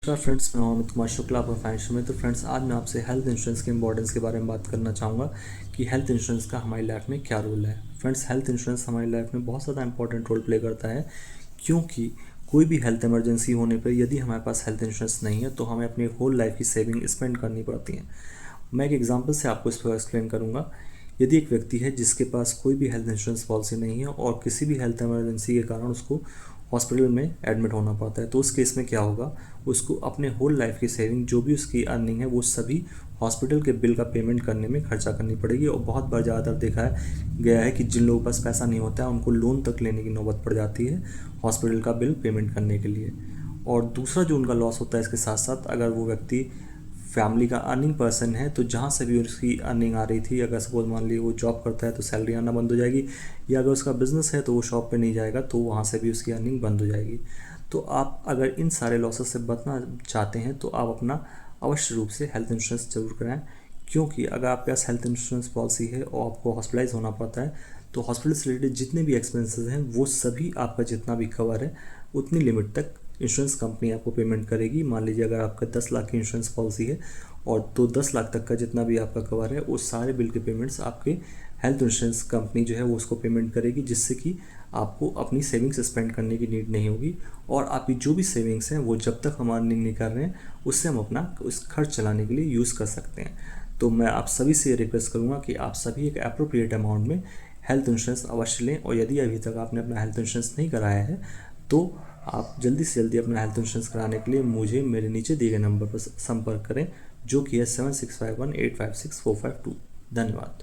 नमस्कार फ्रेंड्स, मैं अमित कुमार शुक्ला, आपका फाइनेंशियल में। तो फ्रेंड्स, आज मैं आपसे हेल्थ इंश्योरेंस के इंपॉर्टेंस के बारे में बात करना चाहूँगा कि हेल्थ इंश्योरेंस का हमारी लाइफ में क्या रोल है। फ्रेंड्स, हेल्थ इंश्योरेंस हमारी लाइफ में बहुत ज़्यादा इंपॉर्टेंट रोल प्ले करता है, क्योंकि कोई भी हेल्थ इमरजेंसी होने पर यदि हमारे पास हेल्थ इंश्योरेंस नहीं है तो हमें अपनी होल लाइफ की सेविंग स्पेंड करनी पड़ती है। मैं एक एग्जांपल से आपको इस पर एक्सप्लेन करूँगा। यदि एक व्यक्ति है जिसके पास कोई भी हेल्थ इंश्योरेंस पॉलिसी नहीं है और किसी भी हेल्थ इमरजेंसी के कारण उसको हॉस्पिटल में एडमिट होना पड़ता है, तो उस केस में क्या होगा, उसको अपने होल लाइफ की सेविंग, जो भी उसकी अर्निंग है, वो सभी हॉस्पिटल के बिल का पेमेंट करने में खर्चा करनी पड़ेगी। और बहुत बार ज़्यादातर देखा गया है कि जिन लोगों के पास पैसा नहीं होता है उनको लोन तक लेने की नौबत पड़ जाती है हॉस्पिटल का बिल पेमेंट करने के लिए। और दूसरा जो उनका लॉस होता है इसके साथ साथ, अगर वो व्यक्ति फैमिली का अर्निंग पर्सन है तो जहाँ से भी उसकी अर्निंग आ रही थी, अगर सपोज मान ली वो जॉब करता है तो सैलरी आना बंद हो जाएगी, या अगर उसका बिजनेस है तो वो शॉप पे नहीं जाएगा तो वहाँ से भी उसकी अर्निंग बंद हो जाएगी। तो आप अगर इन सारे लॉसेस से बचना चाहते हैं तो आप अपना अवश्य रूप से हेल्थ इंश्योरेंस जरूर कराएं, क्योंकि अगर आपके पास हेल्थ इंश्योरेंस पॉलिसी है और आपको हॉस्पिटलाइज होना पड़ता है तो हॉस्पिटल से रिलेटेड जितने भी एक्सपेंसेस हैं वो सभी, आपका जितना भी कवर है उतनी लिमिट तक इंश्योरेंस कंपनी आपको पेमेंट करेगी। मान लीजिए अगर आपका 10 लाख की इंश्योरेंस पॉलिसी है और तो 10 लाख तक का जितना भी आपका कवर है उस सारे बिल के पेमेंट्स आपके हेल्थ इंश्योरेंस कंपनी जो है वो उसको पेमेंट करेगी, जिससे कि आपको अपनी सेविंग्स स्पेंड करने की नीड नहीं होगी। और आपकी जो भी सेविंग्स हैं वो जब तक हम अर्निंग नहीं कर रहे हैं उससे हम अपना उस खर्च चलाने के लिए यूज़ कर सकते हैं। तो मैं आप सभी से रिक्वेस्ट करूँगा कि आप सभी एक अप्रोप्रिएट अमाउंट में हेल्थ इंश्योरेंस अवश्य लें। और यदि अभी तक आपने अपना हेल्थ इंश्योरेंस नहीं कराया है तो आप जल्दी से जल्दी अपना हेल्थ इंश्योरेंस कराने के लिए मुझे मेरे नीचे दिए गए नंबर पर संपर्क करें, जो कि है 7651856452। धन्यवाद।